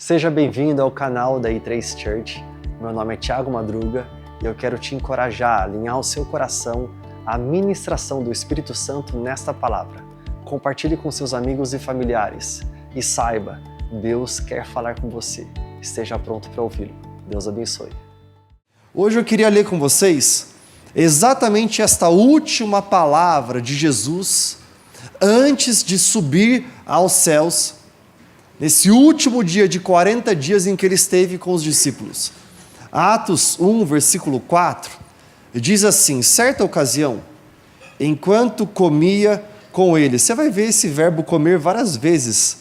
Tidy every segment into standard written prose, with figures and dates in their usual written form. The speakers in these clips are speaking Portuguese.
Seja bem-vindo ao canal da I3 Church. Meu nome é Thiago Madruga e eu quero te encorajar a alinhar o seu coração à ministração do Espírito Santo nesta palavra. Compartilhe com seus amigos e familiares e saiba, Deus quer falar com você. Esteja pronto para ouvi-lo. Deus abençoe. Hoje eu queria ler com vocês exatamente esta última palavra de Jesus antes de subir aos céus, nesse último dia de 40 dias em que ele esteve com os discípulos. Atos 1, versículo 4, diz assim: certa ocasião, enquanto comia com eles. Você vai ver esse verbo comer várias vezes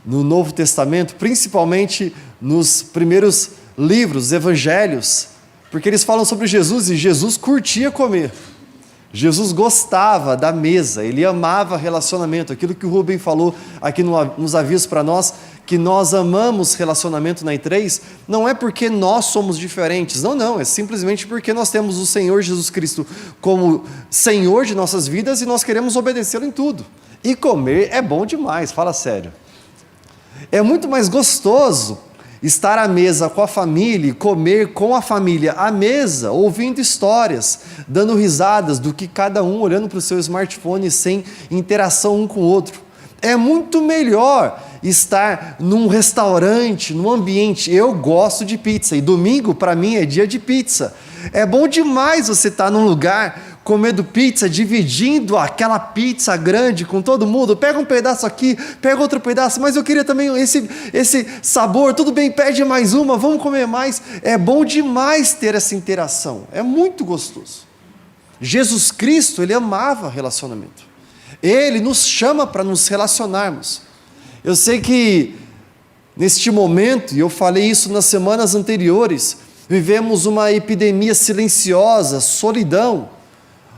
no Novo Testamento, principalmente nos primeiros livros, evangelhos, porque eles falam sobre Jesus e Jesus curtia comer. Jesus gostava da mesa, ele amava relacionamento, aquilo que o Rubem falou aqui nos avisos para nós, que nós amamos relacionamento na I3, não é porque nós somos diferentes, não, é simplesmente porque nós temos o Senhor Jesus Cristo como Senhor de nossas vidas e nós queremos obedecê-lo em tudo. E comer é bom demais, fala sério. É muito mais gostoso estar à mesa com a família e comer com a família à mesa, ouvindo histórias, dando risadas, do que cada um olhando para o seu smartphone sem interação um com o outro. É muito melhor estar num restaurante, num ambiente. Eu gosto de pizza e domingo para mim é dia de pizza. É bom demais você estar num lugar comendo pizza, dividindo aquela pizza grande com todo mundo. Pega um pedaço aqui, pega outro pedaço, mas eu queria também esse sabor, tudo bem, pede mais uma, vamos comer mais. É bom demais ter essa interação, é muito gostoso. Jesus Cristo, ele amava relacionamento. Ele nos chama para nos relacionarmos. Eu sei que neste momento, e eu falei isso nas semanas anteriores, vivemos uma epidemia silenciosa, solidão.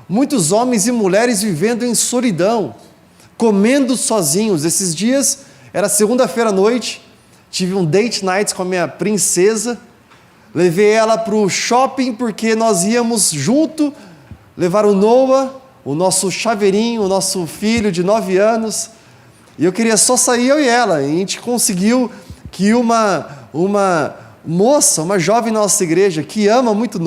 Muitos homens e mulheres vivendo em solidão, comendo sozinhos. Esses dias, era segunda-feira à noite, tive um date night com a minha princesa, levei ela para o shopping porque nós íamos junto levar o Noah, o nosso chaveirinho, o nosso filho de 9 anos, e eu queria só sair eu e ela, e a gente conseguiu que uma moça, uma jovem nossa igreja, que ama muito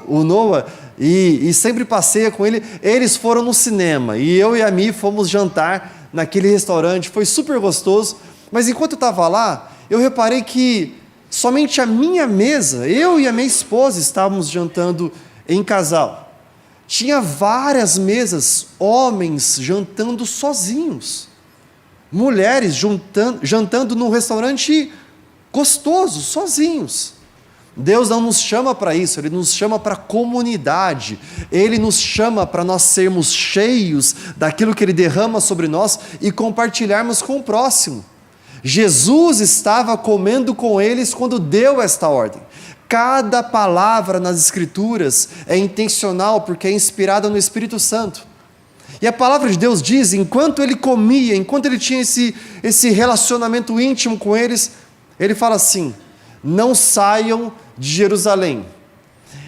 o Noah, e sempre passeia com ele, eles foram no cinema, e eu e a Mi fomos jantar naquele restaurante, foi super gostoso, mas enquanto eu estava lá, eu reparei que somente a minha mesa, eu e a minha esposa estávamos jantando em casal. Tinha várias mesas, homens jantando sozinhos, mulheres jantando num restaurante gostoso, sozinhos. Deus não nos chama para isso, Ele nos chama para comunidade, Ele nos chama para nós sermos cheios daquilo que Ele derrama sobre nós e compartilharmos com o próximo. Jesus estava comendo com eles quando deu esta ordem. Cada palavra nas Escrituras é intencional porque é inspirada no Espírito Santo. E a palavra de Deus diz, enquanto Ele comia, enquanto Ele tinha esse relacionamento íntimo com eles, Ele fala assim: não saiam de Jerusalém.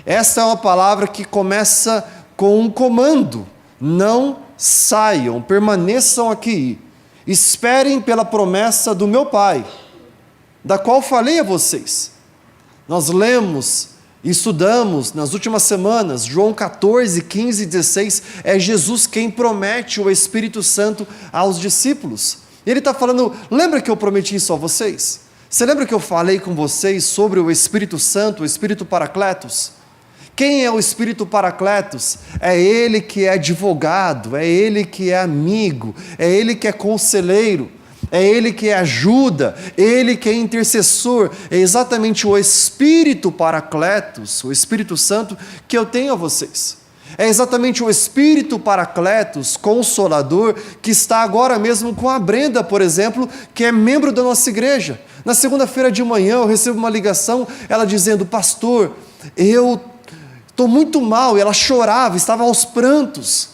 Esta é uma palavra que começa com um comando: não saiam, permaneçam aqui, esperem pela promessa do meu Pai, da qual falei a vocês. Nós lemos e estudamos nas últimas semanas, João 14, 15 e 16, é Jesus quem promete o Espírito Santo aos discípulos. Ele está falando, lembra que eu prometi isso a vocês? Você lembra que eu falei com vocês sobre o Espírito Santo, o Espírito Paracletos? Quem é o Espírito Paracletos? É Ele que é advogado, é Ele que é amigo, é Ele que é conselheiro, é Ele que é ajuda, Ele que é intercessor. É exatamente o Espírito Paracletos, o Espírito Santo, que eu tenho a vocês. É exatamente o Espírito Paracletos, Consolador, que está agora mesmo com a Brenda, por exemplo, que é membro da nossa igreja. Na segunda-feira de manhã eu recebo uma ligação, ela dizendo: pastor, eu estou muito mal, e ela chorava, estava aos prantos.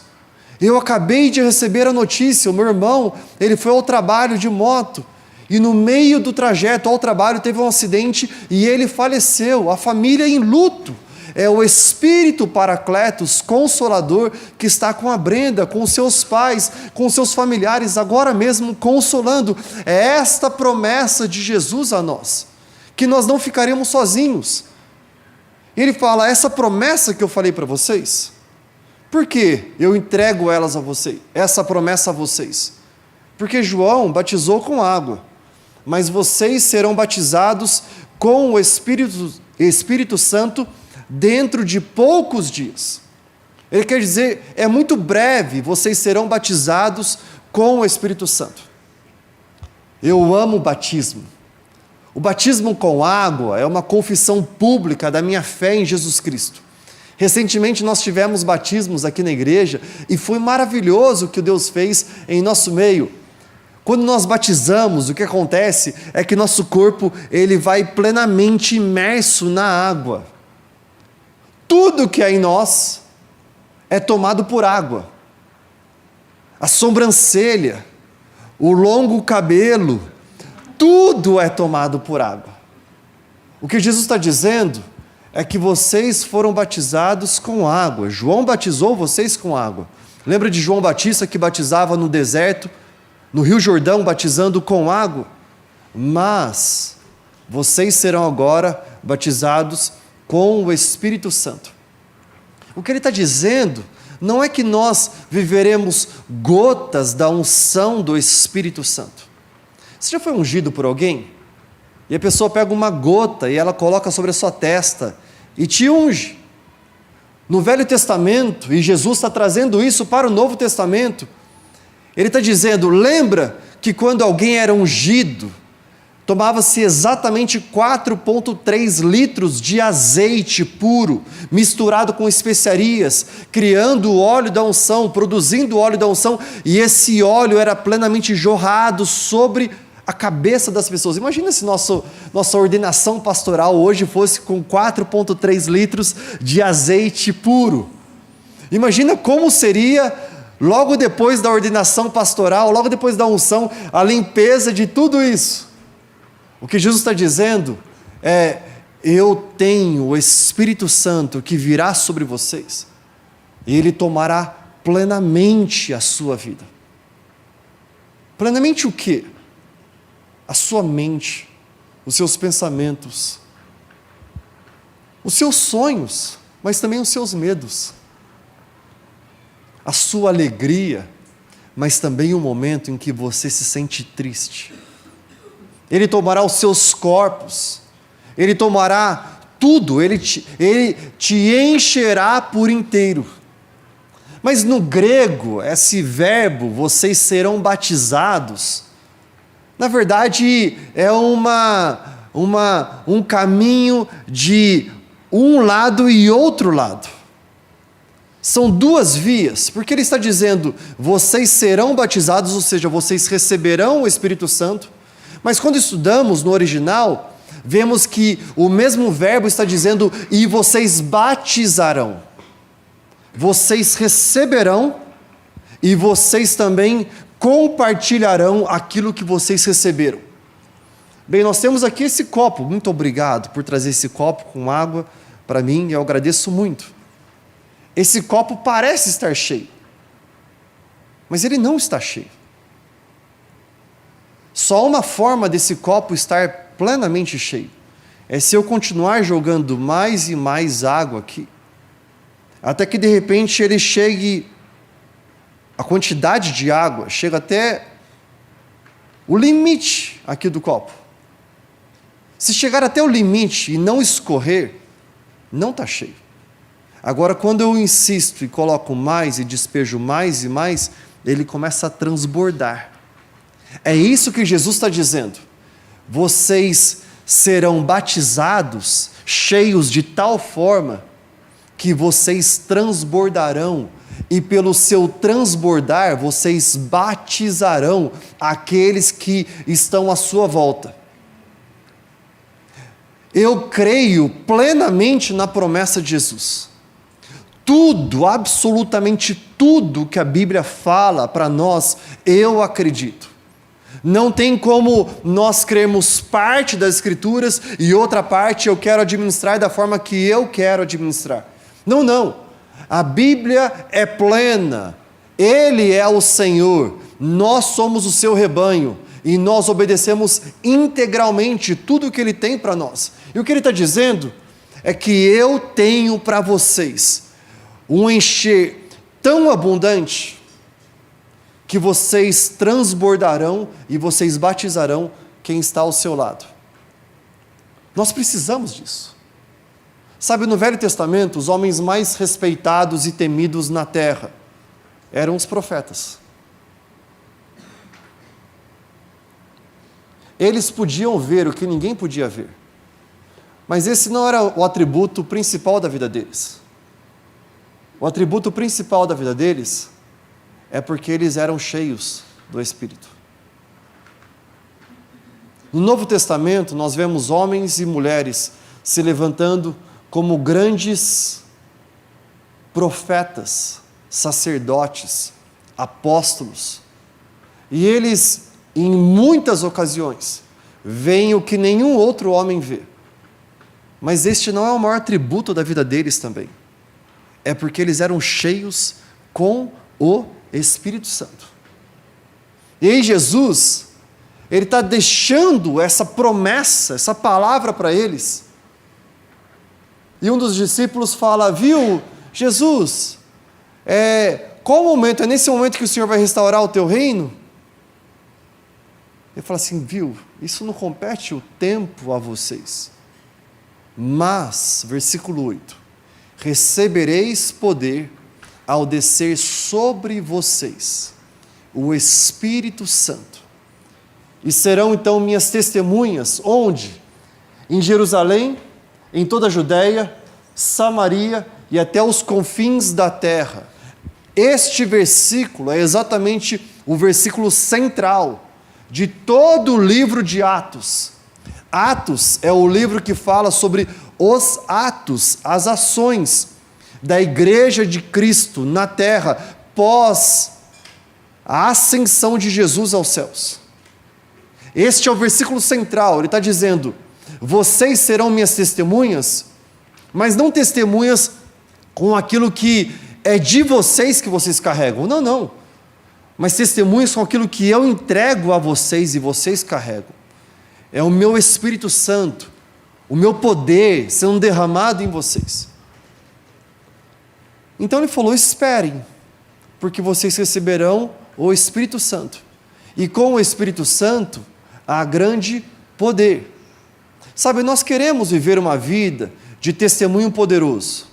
Eu acabei de receber a notícia, o meu irmão, ele foi ao trabalho de moto, e no meio do trajeto ao trabalho teve um acidente, e ele faleceu, a família em luto. é o Espírito Paracletos, Consolador, que está com a Brenda, com seus pais, com seus familiares, agora mesmo consolando. É esta promessa de Jesus a nós, que nós não ficaremos sozinhos. Ele fala, essa promessa que eu falei para vocês, por que eu entrego elas a vocês, essa promessa a vocês? Porque João batizou com água, mas vocês serão batizados com o Espírito Santo dentro de poucos dias. Ele quer dizer, é muito breve, vocês serão batizados com o Espírito Santo. Eu amo o batismo. O batismo com água é uma confissão pública da minha fé em Jesus Cristo. Recentemente nós tivemos batismos aqui na igreja e foi maravilhoso o que Deus fez em nosso meio. Quando nós batizamos, o que acontece é que nosso corpo ele vai plenamente imerso na água. Tudo que há em nós é tomado por água. A sobrancelha, o longo cabelo, tudo é tomado por água. O que Jesus está dizendo é que vocês foram batizados com água. João batizou vocês com água. Lembra de João Batista que batizava no deserto, no Rio Jordão, batizando com água? Mas vocês serão agora batizados com o Espírito Santo. O que ele está dizendo não é que nós viveremos gotas da unção do Espírito Santo. Você já foi ungido por alguém? E a pessoa pega uma gota e ela coloca sobre a sua testa e te unge. No Velho Testamento, e Jesus está trazendo isso para o Novo Testamento, ele está dizendo, lembra que quando alguém era ungido, tomava-se exatamente 4,3 litros de azeite puro, misturado com especiarias, criando o óleo da unção, produzindo o óleo da unção, e esse óleo era plenamente jorrado sobre a cabeça das pessoas. Imagina se nossa ordenação pastoral hoje fosse com 4,3 litros de azeite puro. Imagina como seria logo depois da ordenação pastoral, logo depois da unção, a limpeza de tudo isso. O que Jesus está dizendo é, eu tenho o Espírito Santo que virá sobre vocês, e Ele tomará plenamente a sua vida. Plenamente o quê? A sua mente, os seus pensamentos, os seus sonhos, mas também os seus medos. A sua alegria, mas também o momento em que você se sente triste. Ele tomará os seus corpos, Ele tomará tudo, Ele te encherá por inteiro. Mas no grego, esse verbo, vocês serão batizados, na verdade é um caminho de um lado e outro lado. São duas vias, porque ele está dizendo, vocês serão batizados, ou seja, vocês receberão o Espírito Santo, mas quando estudamos no original, vemos que o mesmo verbo está dizendo, e vocês batizarão. Vocês receberão, e vocês também compartilharão aquilo que vocês receberam. Bem, nós temos aqui esse copo, muito obrigado por trazer esse copo com água para mim, eu agradeço muito. Esse copo parece estar cheio, mas ele não está cheio. Só uma forma desse copo estar plenamente cheio é se eu continuar jogando mais e mais água aqui, até que de repente ele chegue, a quantidade de água chega até o limite aqui do copo. Se chegar até o limite e não escorrer, não está cheio. Agora, quando eu insisto e coloco mais e despejo mais e mais, ele começa a transbordar. É isso que Jesus está dizendo. Vocês serão batizados, cheios de tal forma que vocês transbordarão, e pelo seu transbordar, vocês batizarão aqueles que estão à sua volta. Eu creio plenamente na promessa de Jesus. Tudo, absolutamente tudo que a Bíblia fala para nós, eu acredito. Não tem como nós crermos parte das Escrituras e outra parte eu quero administrar da forma que eu quero administrar. Não, não. A Bíblia é plena. Ele é o Senhor. Nós somos o seu rebanho e nós obedecemos integralmente tudo o que Ele tem para nós. E o que Ele está dizendo é que eu tenho para vocês um encher tão abundante que vocês transbordarão e vocês batizarão quem está ao seu lado. Nós precisamos disso. Sabe, no Velho Testamento, os homens mais respeitados e temidos na terra eram os profetas. Eles podiam ver o que ninguém podia ver. Mas esse não era o atributo principal da vida deles. O atributo principal da vida deles é porque eles eram cheios do Espírito. No Novo Testamento, nós vemos homens e mulheres se levantando como grandes profetas, sacerdotes, apóstolos. E eles, em muitas ocasiões, veem o que nenhum outro homem vê. Mas este não é o maior atributo da vida deles também. É porque eles eram cheios com o Espírito Santo. E aí Jesus, Ele está deixando essa promessa, essa palavra para eles. E um dos discípulos fala, viu, Jesus, qual o momento? É nesse momento que o Senhor vai restaurar o teu reino? Ele fala assim, viu, isso não compete o tempo a vocês. Mas, versículo 8, recebereis poder ao descer sobre vocês o Espírito Santo. E serão então minhas testemunhas, onde? Em Jerusalém, em toda a Judéia, Samaria e até os confins da terra. Este versículo é exatamente o versículo central de todo o livro de Atos. Atos é o livro que fala sobre os atos, as ações da Igreja de Cristo na terra pós a ascensão de Jesus aos céus. Este é o versículo central, ele está dizendo, vocês serão minhas testemunhas, mas não testemunhas com aquilo que é de vocês que vocês carregam, não, mas testemunhas com aquilo que eu entrego a vocês e vocês carregam. É o meu Espírito Santo, o meu poder sendo derramado em vocês. Então ele falou, esperem, porque vocês receberão o Espírito Santo. E com o Espírito Santo, há grande poder. Sabe, nós queremos viver uma vida de testemunho poderoso.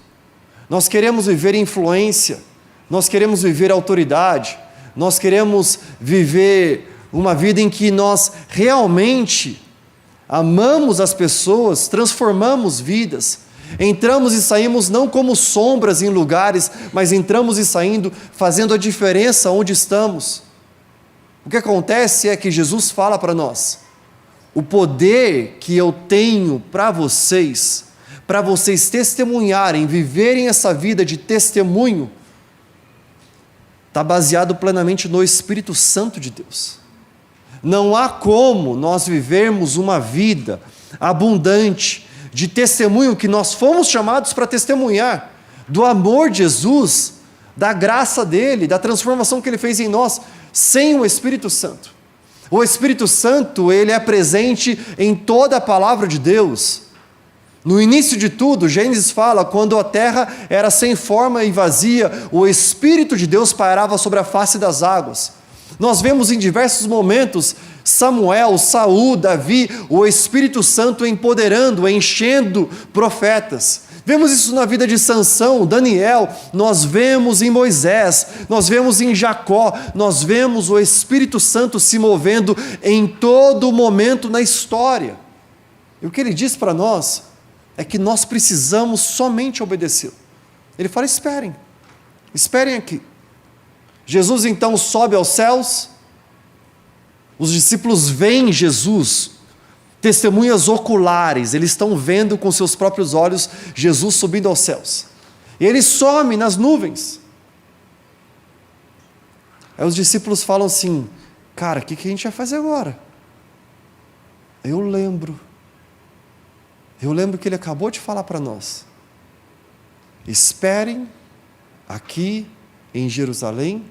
Nós queremos viver influência. Nós queremos viver autoridade. Nós queremos viver uma vida em que nós realmente amamos as pessoas, transformamos vidas. Entramos e saímos não como sombras em lugares, mas entramos e saindo, fazendo a diferença onde estamos. O que acontece é que Jesus fala para nós, o poder que eu tenho para vocês testemunharem, viverem essa vida de testemunho, está baseado plenamente no Espírito Santo de Deus. Não há como nós vivermos uma vida abundante, de testemunho que nós fomos chamados para testemunhar, do amor de Jesus, da graça dele, da transformação que ele fez em nós, sem o Espírito Santo. O Espírito Santo, ele é presente em toda a palavra de Deus. No início de tudo, Gênesis fala, quando a terra era sem forma e vazia, o Espírito de Deus pairava sobre a face das águas. Nós vemos em diversos momentos Samuel, Saul, Davi, o Espírito Santo empoderando, enchendo profetas. Vemos isso na vida de Sansão, Daniel, nós vemos em Moisés, nós vemos em Jacó, nós vemos o Espírito Santo se movendo em todo momento na história. E o que ele diz para nós é que nós precisamos somente obedecê-lo. Ele fala, esperem aqui. Jesus então sobe aos céus, os discípulos veem Jesus, testemunhas oculares, eles estão vendo com seus próprios olhos Jesus subindo aos céus. E ele some nas nuvens. Aí os discípulos falam assim, cara, o que a gente vai fazer agora? Eu lembro que ele acabou de falar para nós: esperem aqui em Jerusalém,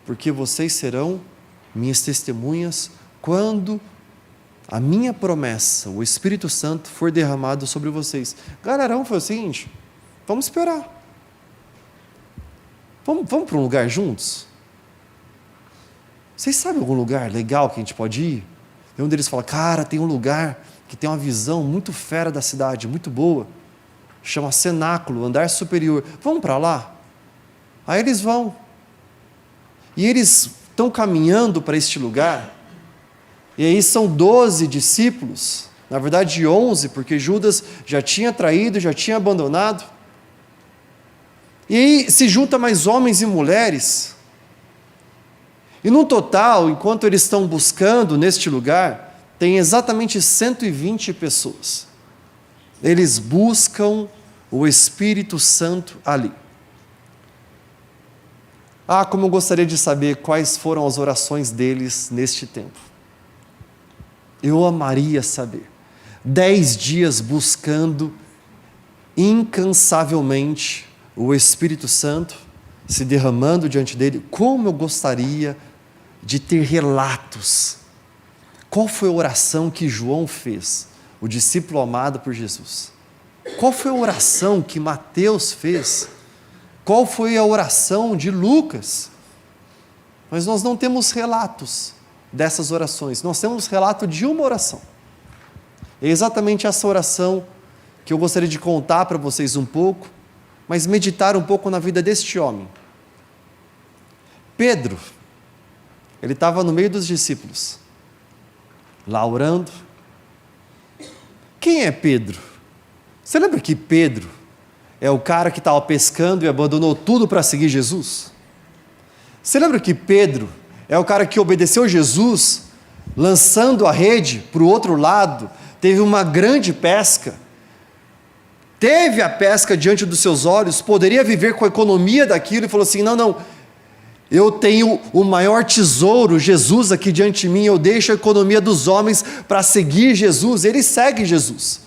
porque vocês serão minhas testemunhas quando a minha promessa, o Espírito Santo, for derramado sobre vocês. Galerão, foi o seguinte: vamos esperar. Vamos para um lugar juntos? Vocês sabem algum lugar legal que a gente pode ir? E um deles fala: cara, tem um lugar que tem uma visão muito fera da cidade, muito boa. Chama Cenáculo, andar superior. Vamos para lá? Aí eles vão. E eles estão caminhando para este lugar. E aí são 12 discípulos. Na verdade 11, porque Judas já tinha traído, já tinha abandonado. E aí se junta mais homens e mulheres. E no total, enquanto eles estão buscando neste lugar, tem exatamente 120 pessoas. Eles buscam o Espírito Santo ali. Ah, como eu gostaria de saber quais foram as orações deles neste tempo. Eu amaria saber. 10 dias buscando incansavelmente o Espírito Santo, se derramando diante dele. Como eu gostaria de ter relatos. Qual foi a oração que João fez, o discípulo amado por Jesus? Qual foi a oração que Mateus fez? Qual foi a oração de Lucas? Mas nós não temos relatos dessas orações. Nós temos relato de uma oração. É exatamente essa oração que eu gostaria de contar para vocês um pouco, mas meditar um pouco na vida deste homem. Pedro, ele estava no meio dos discípulos, lá orando. Quem é Pedro? Você lembra que Pedro é o cara que estava pescando e abandonou tudo para seguir Jesus? Você lembra que Pedro é o cara que obedeceu Jesus, lançando a rede para o outro lado, teve uma grande pesca, teve a pesca diante dos seus olhos, poderia viver com a economia daquilo e falou assim: não, eu tenho o maior tesouro, Jesus, aqui diante de mim, eu deixo a economia dos homens para seguir Jesus. Ele segue Jesus.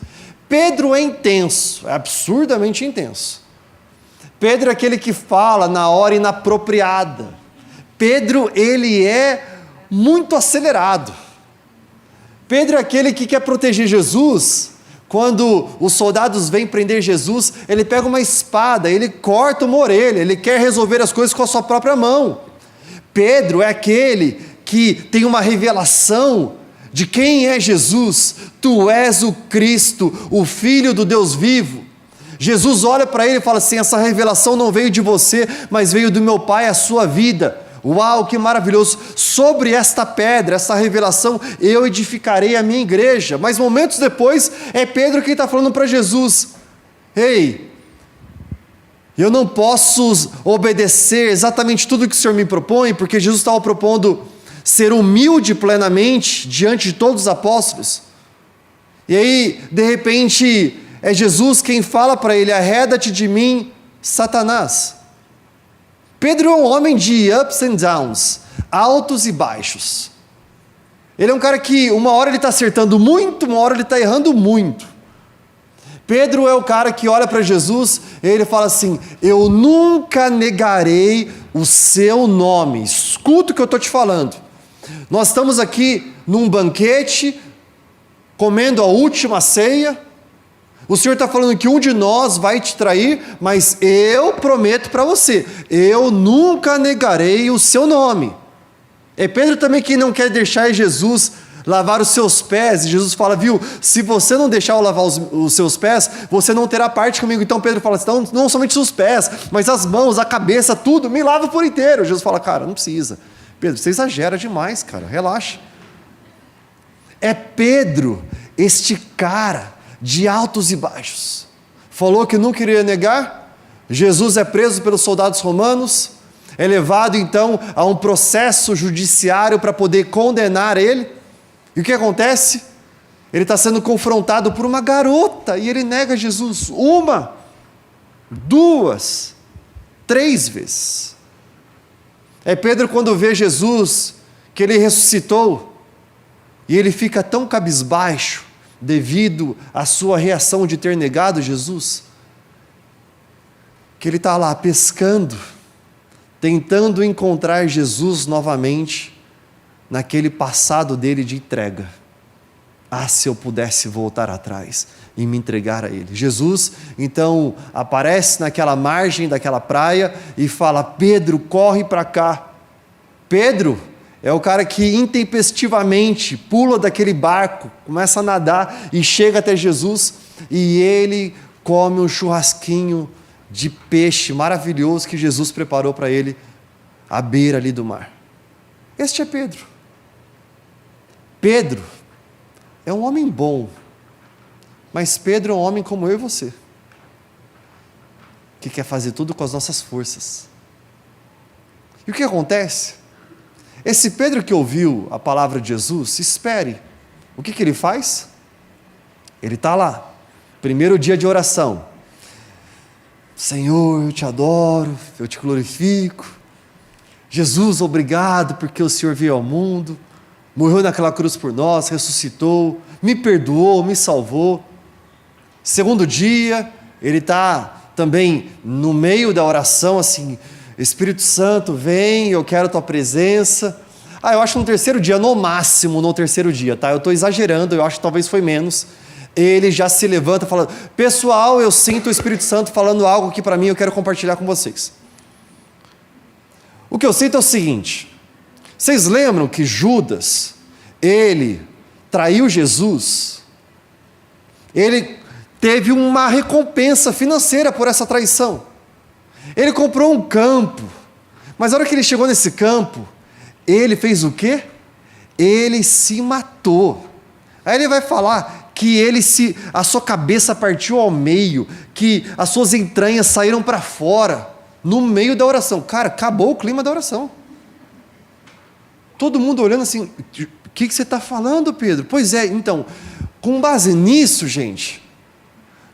Pedro é intenso, é absurdamente intenso. Pedro é aquele que fala na hora inapropriada. Pedro, ele é muito acelerado. Pedro é aquele que quer proteger Jesus. Quando os soldados vêm prender Jesus, ele pega uma espada, ele corta uma orelha, ele quer resolver as coisas com a sua própria mão. Pedro é aquele que tem uma revelação de quem é Jesus. Tu és o Cristo, o Filho do Deus vivo. Jesus olha para ele e fala assim: essa revelação não veio de você, mas veio do meu Pai, a sua vida. Uau, que maravilhoso! Sobre esta pedra, essa revelação, eu edificarei a minha igreja. Mas momentos depois, é Pedro quem está falando para Jesus: ei, eu não posso obedecer exatamente tudo que o Senhor me propõe, porque Jesus estava propondo ser humilde plenamente diante de todos os apóstolos. E aí, de repente, é Jesus quem fala para ele: arreda-te de mim, Satanás. Pedro é um homem de ups and downs, altos e baixos. Ele é um cara que uma hora ele está acertando muito, uma hora ele está errando muito. Pedro é o cara que olha para Jesus e ele fala assim: eu nunca negarei o seu nome. Escuta o que eu estou te falando. Nós estamos aqui num banquete, comendo a última ceia. O Senhor está falando que um de nós vai te trair, mas eu prometo para você, eu nunca negarei o seu nome. É Pedro também que não quer deixar Jesus lavar os seus pés, e Jesus fala: viu, se você não deixar eu lavar os seus pés, você não terá parte comigo. Então Pedro fala: então, não somente os pés, mas as mãos, a cabeça, tudo, me lava por inteiro. Jesus fala: cara, não precisa. Pedro, você exagera demais, cara, relaxa. É Pedro, este cara de altos e baixos, falou que não queria negar. Jesus é preso pelos soldados romanos, é levado então a um processo judiciário para poder condenar ele. E o que acontece? Ele está sendo confrontado por uma garota e ele nega Jesus 1, 2, 3 vezes. É Pedro quando vê Jesus que ele ressuscitou e ele fica tão cabisbaixo devido à sua reação de ter negado Jesus, que ele está lá pescando, tentando encontrar Jesus novamente naquele passado dele de entrega. Ah, se eu pudesse voltar atrás e me entregar a Ele. Jesus, então, aparece naquela margem daquela praia e fala: Pedro, corre para cá. Pedro é o cara que intempestivamente pula daquele barco, começa a nadar e chega até Jesus, e ele come um churrasquinho de peixe maravilhoso que Jesus preparou para ele à beira ali do mar. Este é Pedro. Pedro é um homem bom, mas Pedro é um homem como eu e você, que quer fazer tudo com as nossas forças. E o que acontece? Esse Pedro que ouviu a palavra de Jesus, espere. O que ele faz? Ele está lá, primeiro dia de oração. Senhor, eu te adoro, eu te glorifico. Jesus, obrigado porque o Senhor veio ao mundo, morreu naquela cruz por nós, ressuscitou, me perdoou, me salvou. Segundo dia, ele está também no meio da oração, assim: Espírito Santo, vem, eu quero a tua presença. Eu acho no terceiro dia, no máximo no terceiro dia, tá? Eu estou exagerando, eu acho que talvez foi menos. Ele já se levanta falando: pessoal, eu sinto o Espírito Santo falando algo aqui para mim, eu quero compartilhar com vocês. O que eu sinto é o seguinte: vocês lembram que Judas, ele traiu Jesus? Ele teve uma recompensa financeira por essa traição. Ele comprou um campo, mas na hora que ele chegou nesse campo, ele fez o quê? Ele se matou. Aí ele vai falar que a sua cabeça partiu ao meio, que as suas entranhas saíram para fora, no meio da oração. Cara, acabou o clima da oração. Todo mundo olhando assim: o que você está falando, Pedro? Pois é, então, com base nisso, gente,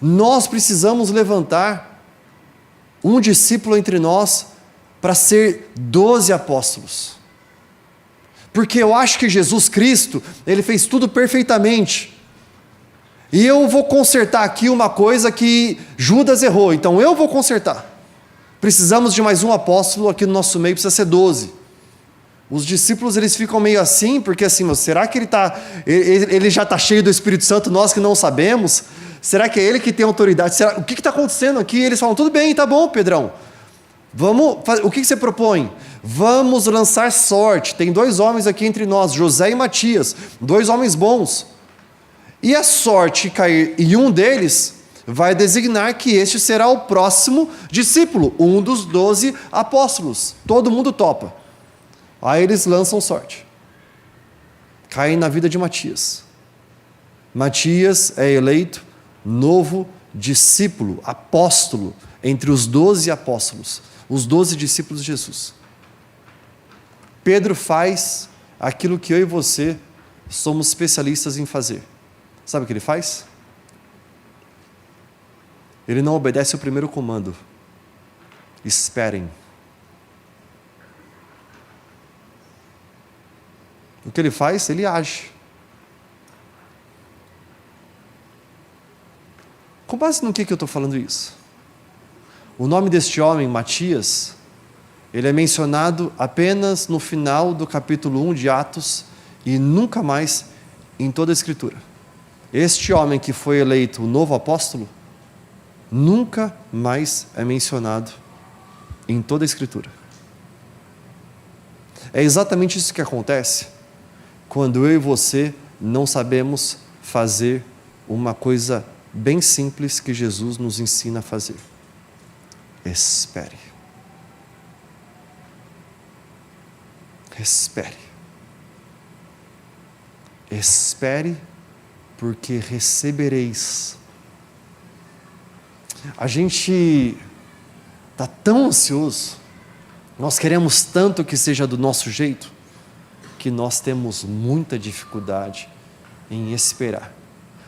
nós precisamos levantar um discípulo entre nós para ser 12 apóstolos. Porque eu acho que Jesus Cristo, ele fez tudo perfeitamente. E eu vou consertar aqui uma coisa que Judas errou, então eu vou consertar. Precisamos de mais um apóstolo aqui no nosso meio, precisa ser 12. Os discípulos, eles ficam meio assim, porque assim, será que ele já está cheio do Espírito Santo, nós que não sabemos? Será que é ele que tem autoridade? O que está acontecendo aqui? Eles falam: tudo bem, tá bom, Pedrão. O que você propõe? Vamos lançar sorte. Tem 2 homens aqui entre nós, José e Matias, 2 homens bons. E a sorte cair em um deles, vai designar que este será o próximo discípulo, um dos 12 apóstolos. Todo mundo topa. Aí eles lançam sorte. Caem na vida de Matias. Matias é eleito novo discípulo, apóstolo, entre os 12 apóstolos, os 12 discípulos de Jesus. Pedro faz aquilo que eu e você somos especialistas em fazer. Sabe o que ele faz? Ele não obedece o primeiro comando: esperem. O que ele faz? Ele age. Com base no que eu estou falando isso? O nome deste homem, Matias, ele é mencionado apenas no final do capítulo 1 de Atos e nunca mais em toda a Escritura. Este homem que foi eleito o novo apóstolo, nunca mais é mencionado em toda a Escritura. É exatamente isso que acontece quando eu e você não sabemos fazer uma coisa bem simples que Jesus nos ensina a fazer. Espere. Espere. Espere, porque recebereis. A gente está tão ansioso, nós queremos tanto que seja do nosso jeito, que nós temos muita dificuldade em esperar.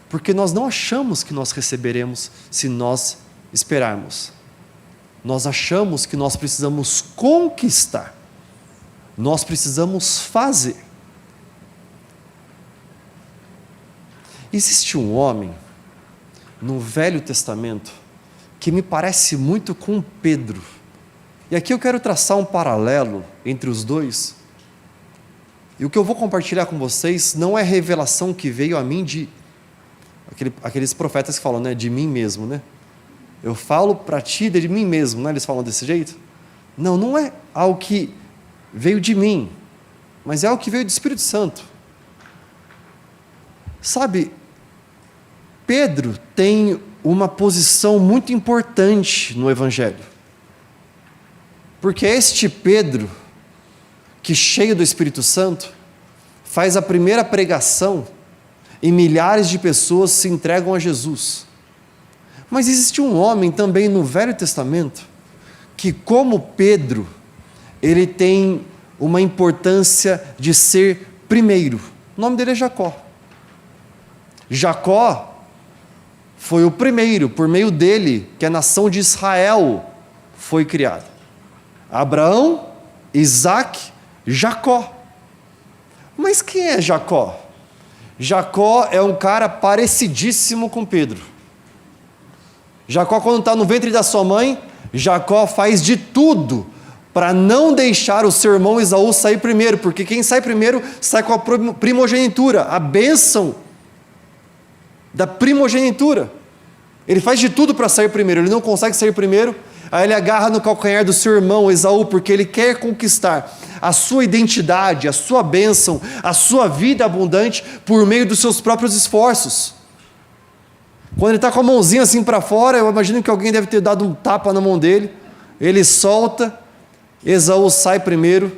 Porque nós não achamos que nós receberemos se nós esperarmos. Nós achamos que nós precisamos conquistar. Nós precisamos fazer. Existe um homem no Velho Testamento que me parece muito com Pedro. E aqui eu quero traçar um paralelo entre os dois. E o que eu vou compartilhar com vocês não é revelação que veio a mim de aqueles profetas que falam, né, de mim mesmo, né? Eu falo para ti de mim mesmo, né? Eles falam desse jeito. Não, não é algo que veio de mim, mas é algo que veio do Espírito Santo. Sabe, Pedro tem uma posição muito importante no Evangelho. Porque é este Pedro que, cheio do Espírito Santo, faz a primeira pregação e milhares de pessoas se entregam a Jesus. Mas existe um homem também no Velho Testamento que, como Pedro, ele tem uma importância de ser primeiro. O nome dele é Jacó. Jacó foi o primeiro, por meio dele, que a nação de Israel foi criada. Abraão, Isaac, Jacó. Mas quem é Jacó? Jacó é um cara parecidíssimo com Pedro. Jacó, quando está no ventre da sua mãe, Jacó faz de tudo para não deixar o seu irmão Esaú sair primeiro, porque quem sai primeiro sai com a primogenitura, a bênção da primogenitura. Ele faz de tudo para sair primeiro, ele não consegue sair primeiro, aí ele agarra no calcanhar do seu irmão Esaú, porque ele quer conquistar a sua identidade, a sua bênção, a sua vida abundante por meio dos seus próprios esforços. Quando ele está com a mãozinha assim para fora, eu imagino que alguém deve ter dado um tapa na mão dele, ele solta, Esaú sai primeiro,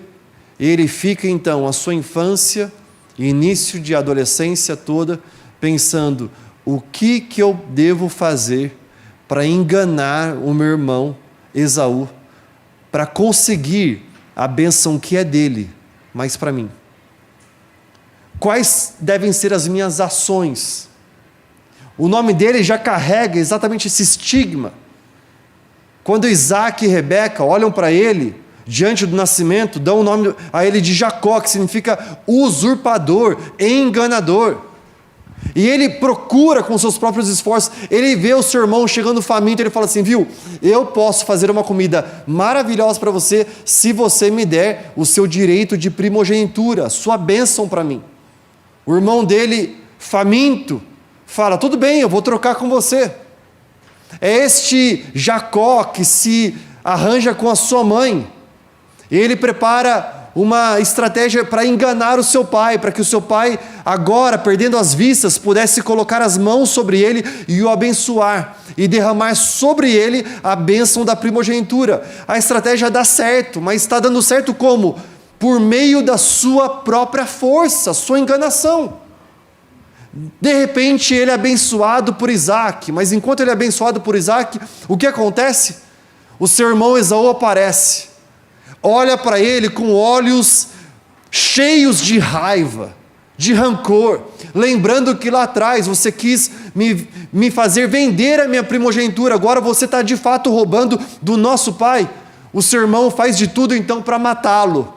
e ele fica então a sua infância e início de adolescência toda, pensando, o que eu devo fazer para enganar o meu irmão Esaú, para conseguir a bênção que é dele, mas para mim? Quais devem ser as minhas ações? O nome dele já carrega exatamente esse estigma. Quando Isaac e Rebeca olham para ele, diante do nascimento, dão o nome a ele de Jacó, que significa usurpador, enganador. E ele procura com seus próprios esforços, ele vê o seu irmão chegando faminto, ele fala assim, viu, eu posso fazer uma comida maravilhosa para você, se você me der o seu direito de primogenitura, sua bênção para mim. O irmão dele, faminto, fala, tudo bem, eu vou trocar com você. É este Jacó que se arranja com a sua mãe, ele prepara uma estratégia para enganar o seu pai, para que o seu pai, agora, perdendo as vistas, pudesse colocar as mãos sobre ele e o abençoar, e derramar sobre ele a bênção da primogenitura. A estratégia dá certo, mas está dando certo como? Por meio da sua própria força, sua enganação. De repente ele é abençoado por Isaac, mas enquanto ele é abençoado por Isaac, o que acontece? O seu irmão Esaú aparece, olha para ele com olhos cheios de raiva, de rancor, lembrando que lá atrás você quis me fazer vender a minha primogenitura, agora você está de fato roubando do nosso pai. O seu irmão faz de tudo então para matá-lo.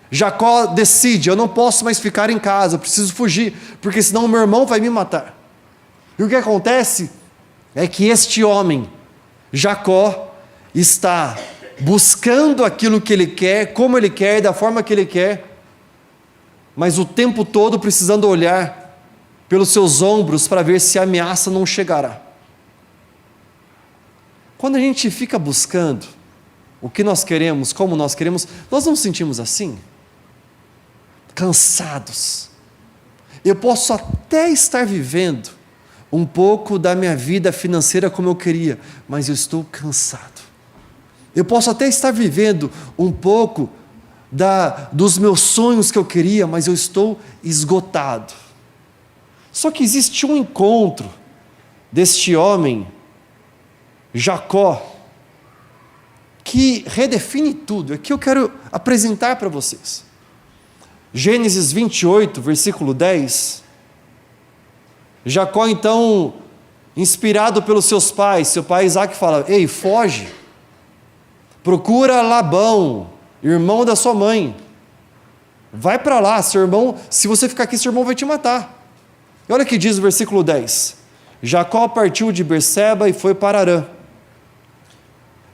Jacó decide, eu não posso mais ficar em casa, eu preciso fugir, porque senão o meu irmão vai me matar. E o que acontece é que este homem, Jacó, está buscando aquilo que ele quer, como ele quer, da forma que ele quer, mas o tempo todo precisando olhar pelos seus ombros para ver se a ameaça não chegará. Quando a gente fica buscando o que nós queremos, como nós queremos, nós não nos sentimos assim? Cansados. Eu posso até estar vivendo um pouco da minha vida financeira como eu queria, mas eu estou cansado. Eu posso até estar vivendo um pouco dos meus sonhos que eu queria, mas eu estou esgotado. Só que existe um encontro deste homem, Jacó, que redefine tudo. É que eu quero apresentar para vocês. Gênesis 28, versículo 10. Jacó, então, inspirado pelos seus pais, seu pai Isaac fala, ei, foge, procura Labão, irmão da sua mãe, vai para lá, seu irmão, se você ficar aqui, seu irmão vai te matar. E olha o que diz o versículo 10. Jacó partiu de Berseba e foi para Harã.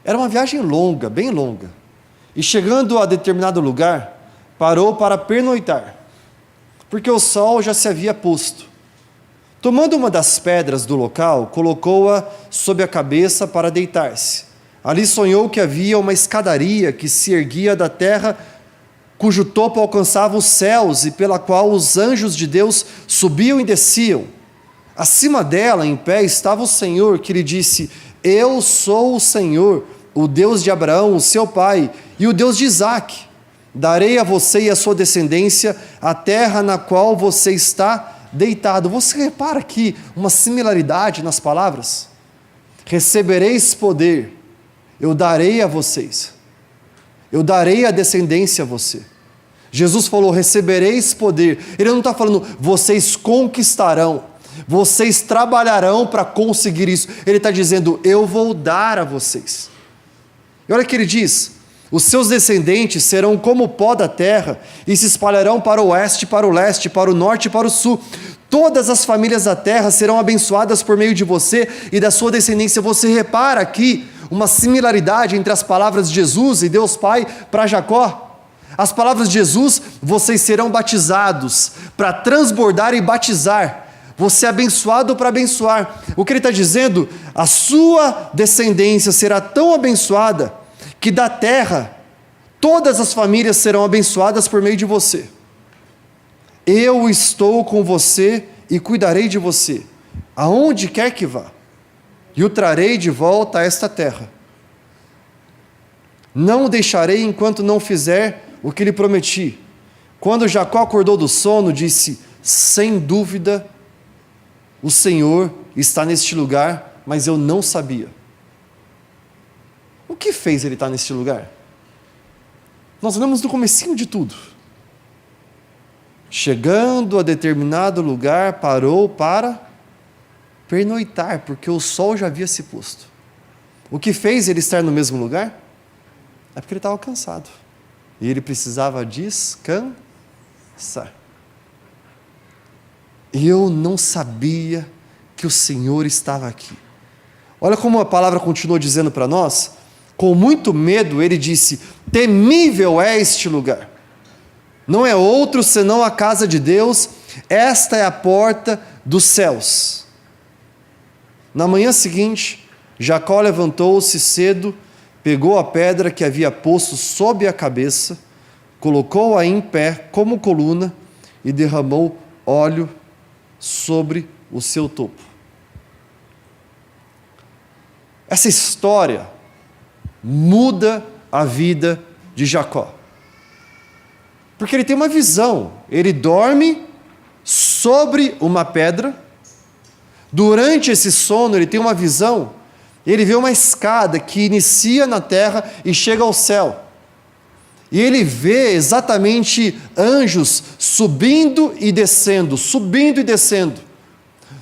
Era uma viagem longa, bem longa. E chegando a determinado lugar, parou para pernoitar, porque o sol já se havia posto. Tomando uma das pedras do local, colocou-a sob a cabeça para deitar-se. Ali sonhou que havia uma escadaria que se erguia da terra, cujo topo alcançava os céus e pela qual os anjos de Deus subiam e desciam. Acima dela, em pé, estava o Senhor, que lhe disse: Eu sou o Senhor, o Deus de Abraão, o seu pai, e o Deus de Isaque. Darei a você e a sua descendência a terra na qual você está deitado. Você repara aqui uma similaridade nas palavras? Recebereis poder, eu darei a vocês. Eu darei a descendência a você. Jesus falou: recebereis poder. Ele não está falando, vocês conquistarão, vocês trabalharão para conseguir isso. Ele está dizendo, eu vou dar a vocês. E olha o que ele diz: os seus descendentes serão como o pó da terra e se espalharão para o oeste, para o leste, para o norte e para o sul. Todas as famílias da terra serão abençoadas por meio de você e da sua descendência. Você repara aqui uma similaridade entre as palavras de Jesus e Deus Pai para Jacó. As palavras de Jesus: vocês serão batizados para transbordar e batizar. Você é abençoado para abençoar. O que ele está dizendo? A sua descendência será tão abençoada que da terra todas as famílias serão abençoadas por meio de você. Eu estou com você e cuidarei de você, aonde quer que vá, e o trarei de volta a esta terra. Não o deixarei enquanto não fizer o que lhe prometi. Quando Jacó acordou do sono, disse: sem dúvida, o Senhor está neste lugar, mas eu não sabia. O que fez ele estar neste lugar? Nós lemos no comecinho de tudo. Chegando a determinado lugar, parou para pernoitar, porque o sol já havia se posto. O que fez ele estar no mesmo lugar? É porque ele estava cansado. E ele precisava descansar. Eu não sabia que o Senhor estava aqui. Olha como a palavra continua dizendo para nós. Com muito medo ele disse: temível é este lugar. Não é outro senão a casa de Deus. Esta é a porta dos céus. Na manhã seguinte, Jacó levantou-se cedo, pegou a pedra que havia posto sob a cabeça, colocou-a em pé como coluna e derramou óleo sobre o seu topo. Essa história muda a vida de Jacó. Porque ele tem uma visão. Ele dorme sobre uma pedra. Durante esse sono, ele tem uma visão. Ele vê uma escada que inicia na terra e chega ao céu. E ele vê exatamente anjos subindo e descendo, subindo e descendo.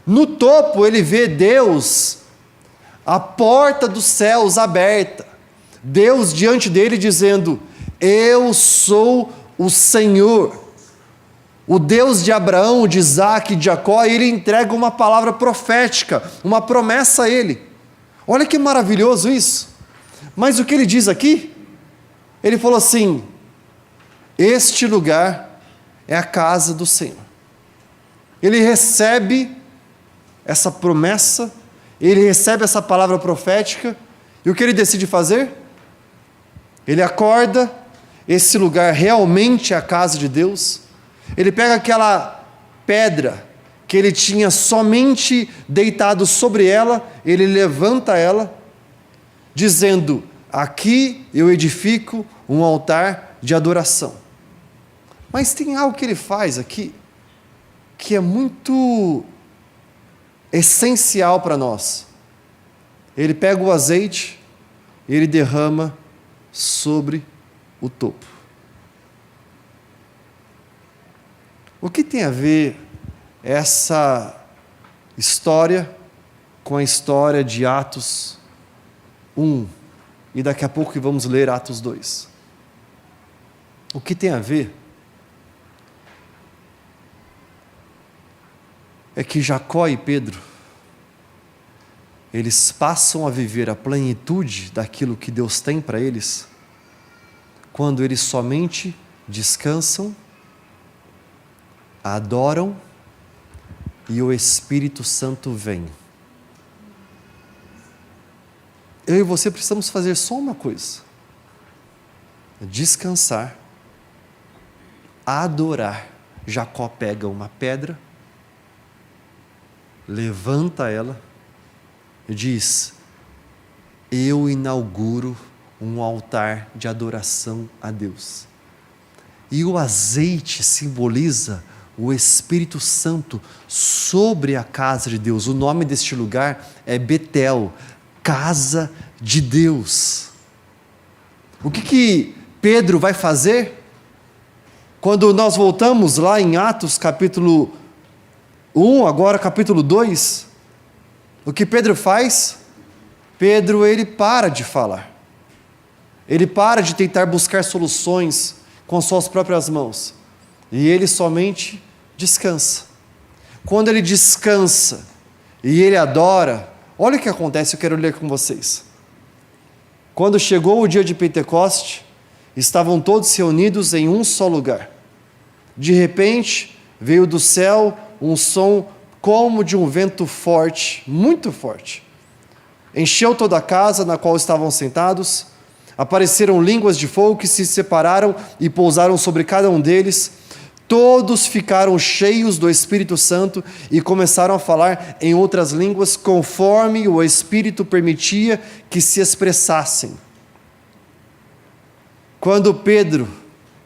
No topo ele vê Deus, a porta dos céus aberta. Deus diante dele dizendo: eu sou o Senhor, o Deus de Abraão, de Isaque, de Jacó. E ele entrega uma palavra profética, uma promessa a ele. Olha que maravilhoso isso. Mas o que ele diz aqui? Ele falou assim: este lugar é a casa do Senhor. Ele recebe essa promessa, ele recebe essa palavra profética, e o que ele decide fazer? Ele acorda, esse lugar realmente é a casa de Deus. Ele pega aquela pedra que ele tinha somente deitado sobre ela, ele levanta ela, dizendo: aqui eu edifico um altar de adoração. Mas tem algo que ele faz aqui, que é muito essencial para nós. Ele pega o azeite, ele derrama sobre o topo. O que tem a ver essa história com a história de Atos 1? E daqui a pouco vamos ler Atos 2. O que tem a ver? é que Jacó e Pedro, eles passam a viver a plenitude daquilo que Deus tem para eles, quando eles somente descansam, adoram e o Espírito Santo vem. Eu e você precisamos fazer só uma coisa: descansar, adorar. Jacó pega uma pedra, levanta ela e diz: eu inauguro um altar de adoração a Deus. E o azeite simboliza o Espírito Santo sobre a casa de Deus. O nome deste lugar é Betel, casa de Deus. O que Pedro vai fazer? Quando nós voltamos lá em Atos capítulo 1, agora capítulo 2, o que Pedro faz? Pedro, ele para de falar. Ele para de tentar buscar soluções com suas próprias mãos. E ele somente descansa. Quando ele descansa e ele adora, olha o que acontece, eu quero ler com vocês. Quando chegou o dia de Pentecoste, estavam todos reunidos em um só lugar. De repente, veio do céu um som como de um vento forte, muito forte. Encheu toda a casa na qual estavam sentados. Apareceram línguas de fogo que se separaram e pousaram sobre cada um deles. Todos ficaram cheios do Espírito Santo e começaram a falar em outras línguas, conforme o Espírito permitia que se expressassem. Quando Pedro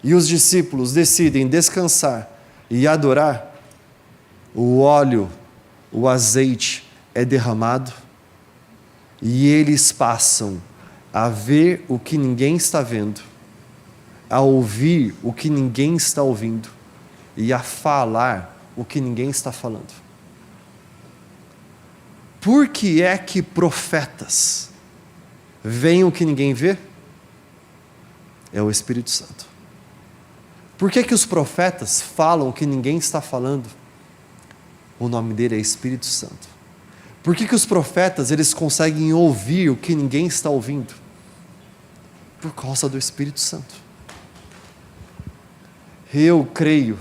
e os discípulos decidem descansar e adorar, o óleo, o azeite é derramado e eles passam a ver o que ninguém está vendo, a ouvir o que ninguém está ouvindo e a falar o que ninguém está falando. Por que é que profetas veem o que ninguém vê? É o Espírito Santo. Por que os profetas falam o que ninguém está falando? O nome dele é Espírito Santo. Por que os profetas eles conseguem ouvir o que ninguém está ouvindo? Por causa do Espírito Santo. Eu creio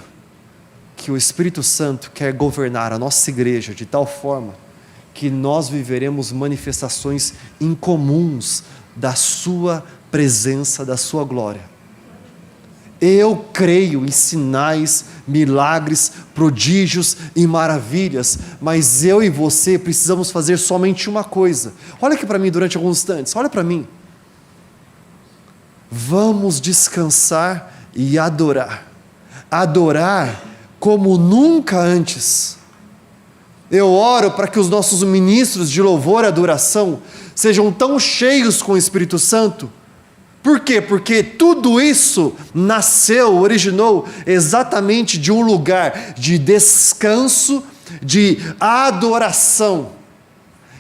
que o Espírito Santo quer governar a nossa igreja de tal forma que nós viveremos manifestações incomuns da sua presença, da sua glória. Eu creio em sinais, milagres, prodígios e maravilhas, mas eu e você precisamos fazer somente uma coisa. Olha aqui para mim durante alguns instantes, olha para mim. Vamos descansar e adorar. Adorar como nunca antes. Eu oro para que os nossos ministros de louvor e adoração sejam tão cheios com o Espírito Santo. Por quê? Porque tudo isso originou exatamente de um lugar de descanso, de adoração.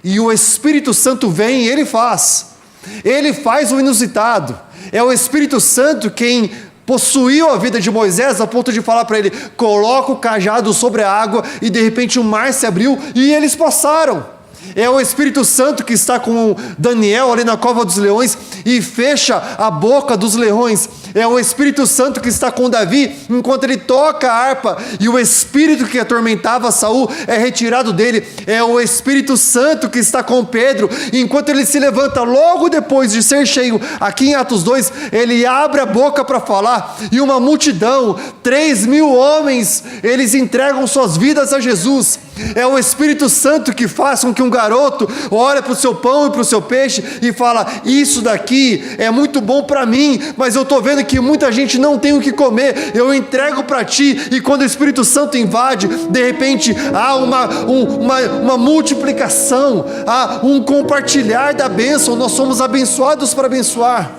E o Espírito Santo vem e Ele faz o inusitado. É o Espírito Santo quem possuiu a vida de Moisés a ponto de falar para ele: coloca o cajado sobre a água, e de repente o mar se abriu e eles passaram. É o Espírito Santo que está com Daniel ali na cova dos leões e fecha a boca dos leões. É o Espírito Santo que está com Davi enquanto ele toca a harpa e o espírito que atormentava Saul é retirado dele. É o Espírito Santo que está com Pedro enquanto ele se levanta logo depois de ser cheio. Aqui em Atos 2, ele abre a boca para falar e uma multidão, 3.000 homens, eles entregam suas vidas a Jesus. É o Espírito Santo que faz com que um garoto olhe para o seu pão e para o seu peixe e fala: isso daqui é muito bom para mim, mas eu estou vendo que muita gente não tem o que comer, eu entrego para ti. E quando o Espírito Santo invade, de repente há uma multiplicação, há um compartilhar da bênção. Nós somos abençoados para abençoar.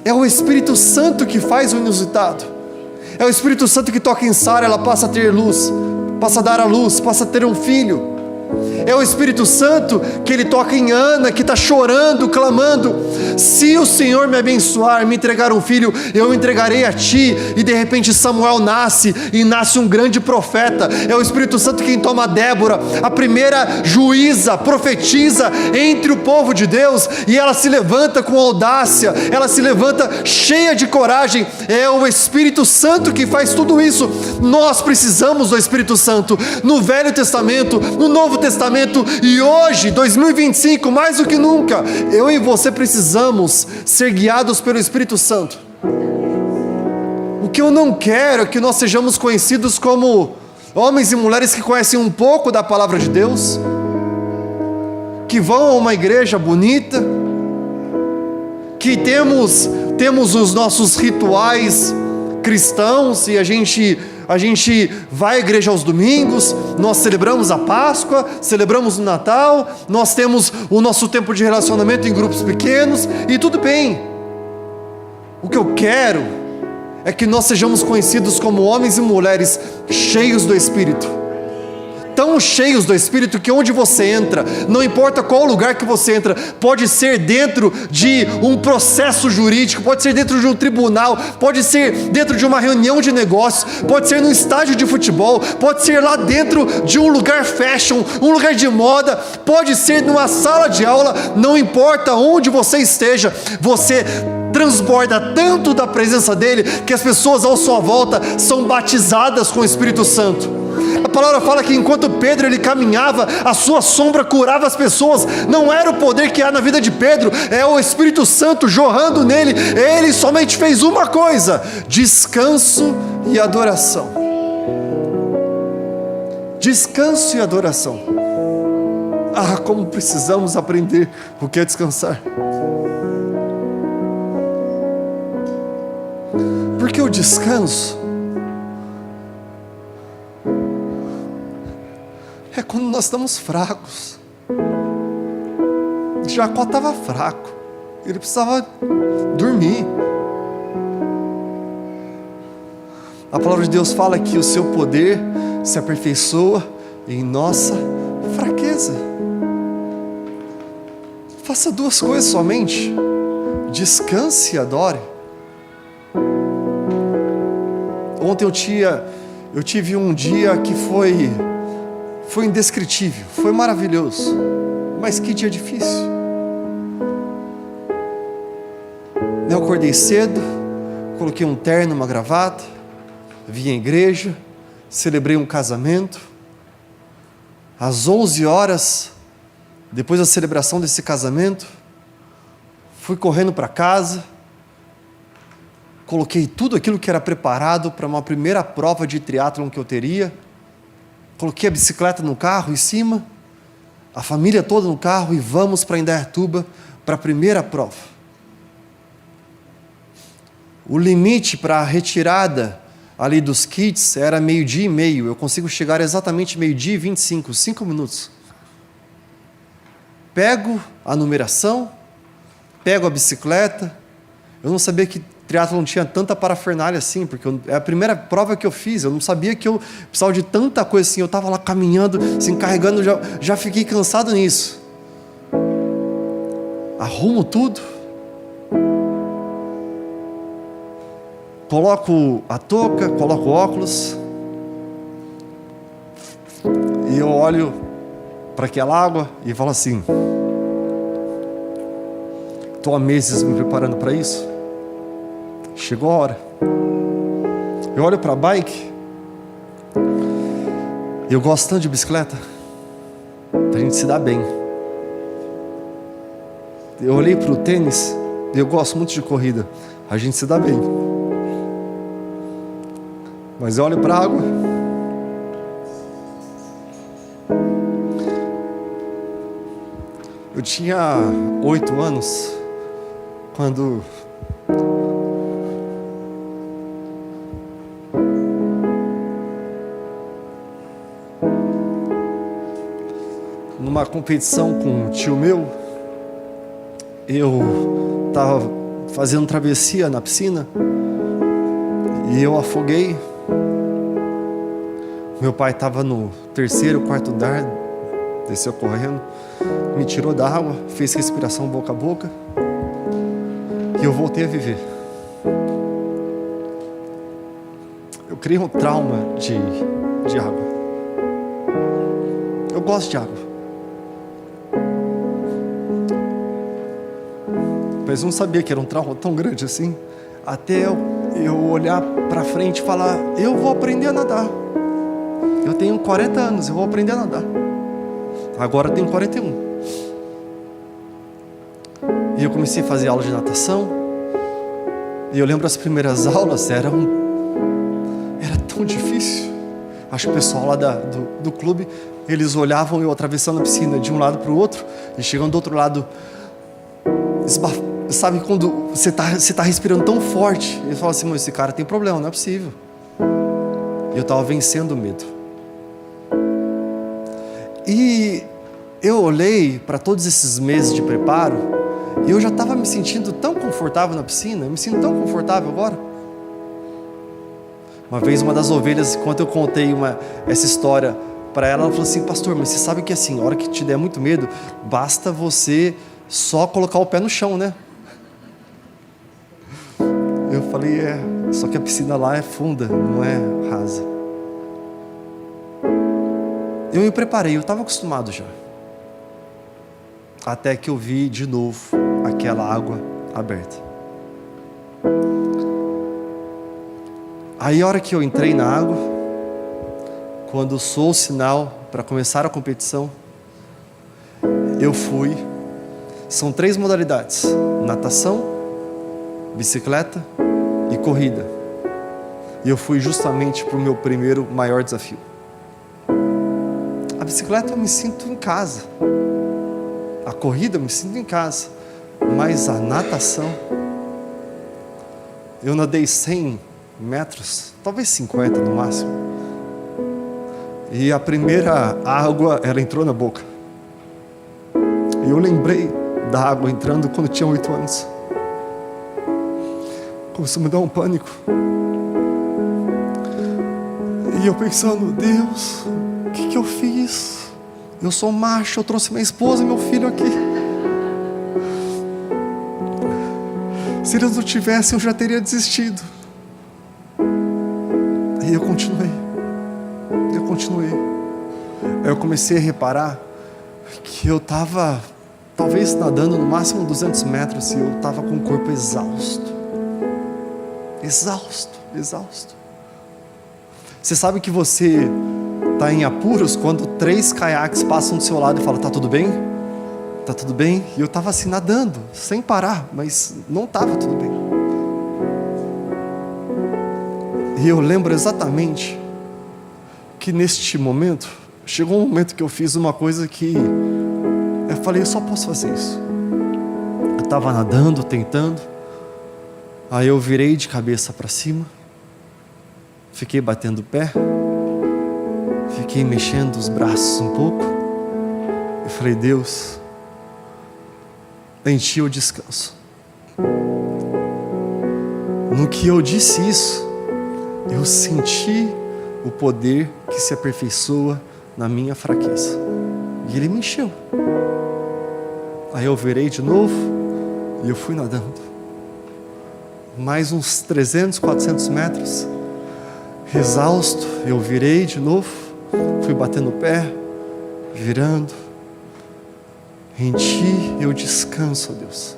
É o Espírito Santo que faz o inusitado. É o Espírito Santo que toca em Sara, ela passa a ter luz, passa a dar a luz, passa a ter um filho. É o Espírito Santo que Ele toca em Ana, que está chorando, clamando: se o Senhor me abençoar, me entregar um filho, eu entregarei a ti. E de repente Samuel nasce, e nasce um grande profeta. É o Espírito Santo quem toma Débora, a primeira juíza, profetiza entre o povo de Deus, e ela se levanta com audácia, ela se levanta cheia de coragem. É o Espírito Santo que faz tudo isso. Nós precisamos do Espírito Santo no Velho Testamento, no Novo Testamento, e hoje, 2025, mais do que nunca, eu e você precisamos ser guiados pelo Espírito Santo. O que eu não quero é que nós sejamos conhecidos como homens e mulheres que conhecem um pouco da palavra de Deus, que vão a uma igreja bonita, que temos os nossos rituais cristãos, e a gente vai à igreja aos domingos, nós celebramos a Páscoa, celebramos o Natal, nós temos o nosso tempo de relacionamento em grupos pequenos, e tudo bem. O que eu quero é que nós sejamos conhecidos como homens e mulheres cheios do Espírito. Tão cheios do Espírito que onde você entra, não importa qual lugar que você entra, pode ser dentro de um processo jurídico, pode ser dentro de um tribunal, pode ser dentro de uma reunião de negócios, pode ser num estádio de futebol, pode ser lá dentro de um lugar fashion, um lugar de moda, pode ser numa sala de aula, não importa onde você esteja, você transborda tanto da presença dele, que as pessoas à sua volta são batizadas com o Espírito Santo. A palavra fala que enquanto Pedro ele caminhava, a sua sombra curava as pessoas. Não era o poder que há na vida de Pedro, é o Espírito Santo jorrando nele. Ele somente fez uma coisa: descanso e adoração. Descanso e adoração. Ah, como precisamos aprender o que é descansar. Porque o descanso é quando nós estamos fracos. Jacó estava fraco, ele precisava dormir. A palavra de Deus fala que o seu poder se aperfeiçoa em nossa fraqueza. Faça duas coisas somente: descanse e adore. Ontem eu tive um dia que foi indescritível, foi maravilhoso, mas que dia difícil. Eu acordei cedo, coloquei um terno, uma gravata, vim à igreja, celebrei um casamento. Às 11 horas, depois da celebração desse casamento, fui correndo para casa, coloquei tudo aquilo que era preparado para uma primeira prova de triatlon que eu teria. Coloquei a bicicleta no carro em cima, a família toda no carro, e vamos para Indaiatuba para a primeira prova. O limite para a retirada ali dos kits era 12:30. Eu consigo chegar exatamente 12:25, 5 minutos. Pego a numeração, pego a bicicleta. Eu não sabia que triatlon não tinha tanta parafernália assim, porque é a primeira prova que eu fiz, eu não sabia que eu precisava de tanta coisa assim. Eu estava lá caminhando, assim, carregando, já fiquei cansado nisso. Arrumo tudo, coloco a touca, coloco o óculos, e eu olho para aquela água e falo assim: estou há meses me preparando para isso. Chegou a hora. Eu olho para a bike. Eu gosto tanto de bicicleta, a gente se dá bem. Eu olhei para o tênis. Eu gosto muito de corrida, a gente se dá bem. Mas eu olho para a água. Eu tinha 8 anos quando numa competição com um tio meu, eu estava fazendo travessia na piscina e eu afoguei. Meu pai estava no 3º, 4º andar desceu correndo, me tirou da água, fez respiração boca a boca, e eu voltei a viver. Eu criei um trauma de água. Eu gosto de água, mas não sabia que era um trauma tão grande assim, até eu olhar para frente e falar, eu vou aprender a nadar. Eu tenho 40 anos, eu vou aprender a nadar. Agora eu tenho 41. E eu comecei a fazer aula de natação. E eu lembro as primeiras aulas, era tão difícil. Acho que o pessoal lá do clube, eles olhavam eu atravessando a piscina de um lado para o outro, e chegando do outro lado, sabe quando você tá respirando tão forte, eles falam assim, mas esse cara tem problema, não é possível. E eu estava vencendo o medo. E eu olhei para todos esses meses de preparo, e eu já estava me sentindo tão confortável na piscina, eu me sinto tão confortável agora. Uma vez uma das ovelhas, enquanto eu contei essa história para ela, ela falou assim, pastor, mas você sabe que assim, a hora que te der muito medo, basta você só colocar o pé no chão, né? Eu falei, só que a piscina lá é funda, não é rasa. Eu me preparei, eu estava acostumado já. Até que eu vi de novo aquela água aberta. Aí a hora que eu entrei na água, quando soou o sinal para começar a competição, eu fui. São 3 modalidades: natação, bicicleta e corrida. E eu fui justamente para o meu primeiro maior desafio. A bicicleta eu me sinto em casa. A corrida eu me sinto em casa. Mas a natação, eu nadei 100 metros, talvez 50 no máximo. E a primeira água, ela entrou na boca. E eu lembrei da água entrando quando eu tinha 8 anos. Começou a me dar um pânico. E eu pensando, Deus, o que eu fiz? Eu sou macho, eu trouxe minha esposa e meu filho aqui. Se eles não tivessem, eu já teria desistido. E eu continuei. Aí eu comecei a reparar que eu estava, talvez nadando no máximo 200 metros, e eu estava com o corpo exausto. Exausto. Você sabe que você está em apuros quando 3 caiaques passam do seu lado e falam, tá tudo bem? Tá tudo bem? E eu estava assim nadando, sem parar, mas não estava tudo bem. E eu lembro exatamente que neste momento, chegou um momento que eu fiz uma coisa que eu falei, eu só posso fazer isso. Eu estava nadando, tentando, aí eu virei de cabeça para cima, fiquei batendo o pé, fiquei mexendo os braços um pouco, e falei, Deus, em Ti eu descanso. No que eu disse isso, eu senti o poder que se aperfeiçoa na minha fraqueza. E Ele me encheu. Aí eu virei de novo e eu fui nadando. Mais uns 300, 400 metros. Exausto, eu virei de novo, fui batendo o pé, virando. Em Ti eu descanso, ó Deus.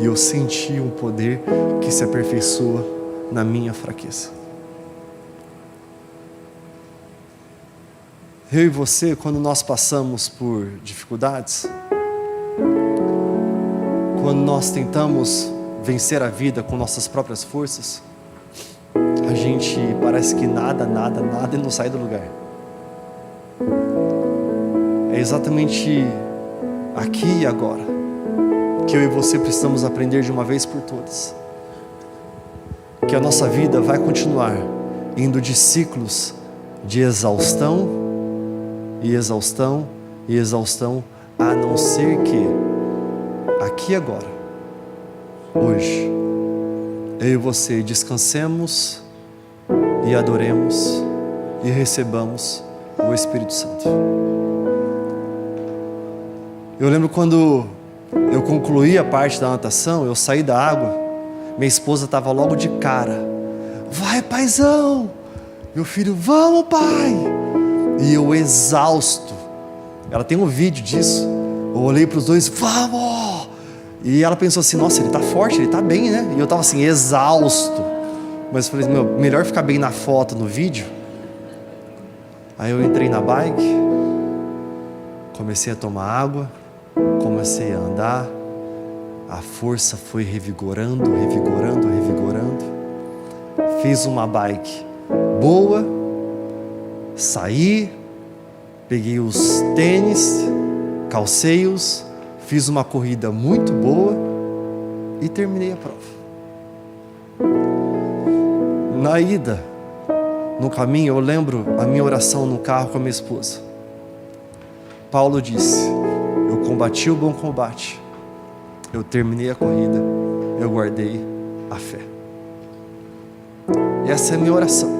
E eu senti um poder que se aperfeiçoa na minha fraqueza. Eu e você, quando nós passamos por dificuldades, quando nós tentamos vencer a vida com nossas próprias forças, a gente parece que nada e não sai do lugar. É exatamente aqui e agora que eu e você precisamos aprender de uma vez por todas que a nossa vida vai continuar indo de ciclos de exaustão e exaustão e exaustão, a não ser que aqui e agora, hoje, eu e você descansemos e e adoremos e recebamos o Espírito Santo. Eu lembro quando eu concluí a parte da natação, eu saí da água, minha esposa estava logo de cara. Vai, paizão! Meu filho, vamos, pai! E eu exausto. Ela tem um vídeo disso. Eu olhei para os dois, vamos! E ela pensou assim, nossa, ele tá forte, ele tá bem, né? E eu tava assim, exausto. Mas eu falei, melhor ficar bem na foto, no vídeo. Aí eu entrei na bike, comecei a tomar água, comecei a andar, a força foi revigorando. Fiz uma bike boa, saí, peguei os tênis, calcei-os, fiz uma corrida muito boa e terminei a prova. Na ida, no caminho, eu lembro a minha oração no carro com a minha esposa. Paulo disse, eu combati o bom combate, eu terminei a corrida, eu guardei a fé. E essa é a minha oração.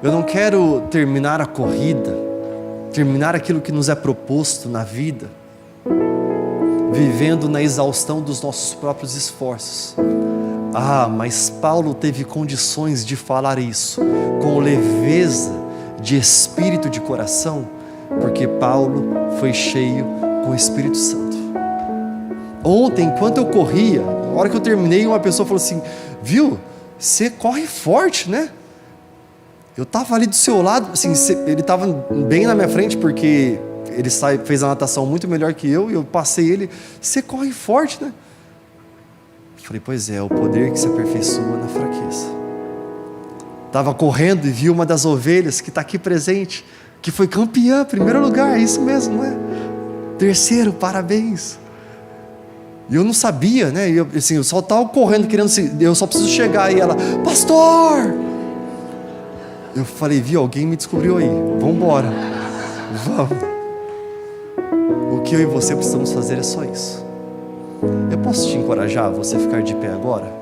Eu não quero terminar a corrida, terminar aquilo que nos é proposto na vida, vivendo na exaustão dos nossos próprios esforços. Mas Paulo teve condições de falar isso com leveza de espírito de coração, porque Paulo foi cheio com o Espírito Santo. Ontem, enquanto eu corria, na hora que eu terminei, uma pessoa falou assim, viu, você corre forte, né? Eu estava ali do seu lado, assim, ele estava bem na minha frente, porque ele fez a natação muito melhor que eu, e eu passei ele, você corre forte, né? Eu falei, pois é, o poder que se aperfeiçoa na fraqueza. Estava correndo e vi uma das ovelhas que está aqui presente, que foi campeã, primeiro lugar, é isso mesmo, não é? Terceiro, parabéns. E eu não sabia, né? Eu só estava correndo, eu só preciso chegar. E ela, pastor! Eu falei, viu, alguém me descobriu aí, vamos embora. Vamos. O que eu e você precisamos fazer é só isso. Eu posso te encorajar a você ficar de pé agora?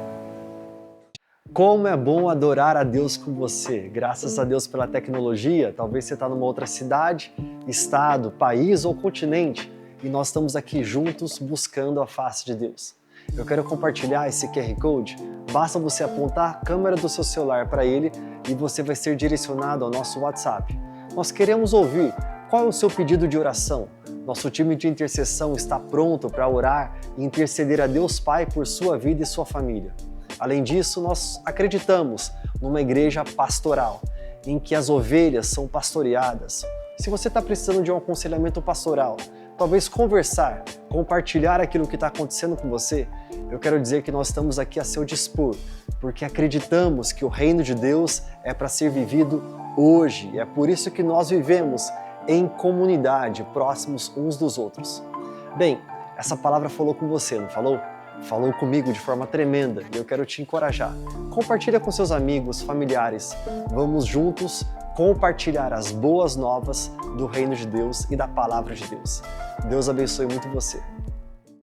Como é bom adorar a Deus com você. Graças a Deus pela tecnologia, talvez você está numa outra cidade, estado, país ou continente, e nós estamos aqui juntos buscando a face de Deus. Eu quero compartilhar esse QR Code, basta você apontar a câmera do seu celular para ele e você vai ser direcionado ao nosso WhatsApp. Nós queremos ouvir qual é o seu pedido de oração. Nosso time de intercessão está pronto para orar e interceder a Deus Pai por sua vida e sua família. Além disso, nós acreditamos numa igreja pastoral, em que as ovelhas são pastoreadas. Se você está precisando de um aconselhamento pastoral, talvez conversar, compartilhar aquilo que está acontecendo com você, eu quero dizer que nós estamos aqui a seu dispor, porque acreditamos que o reino de Deus é para ser vivido hoje. É por isso que nós vivemos em comunidade, próximos uns dos outros. Bem, essa palavra falou com você, não falou? Falou comigo de forma tremenda e eu quero te encorajar. Compartilha com seus amigos, familiares. Vamos juntos compartilhar as boas novas do reino de Deus e da palavra de Deus. Deus abençoe muito você.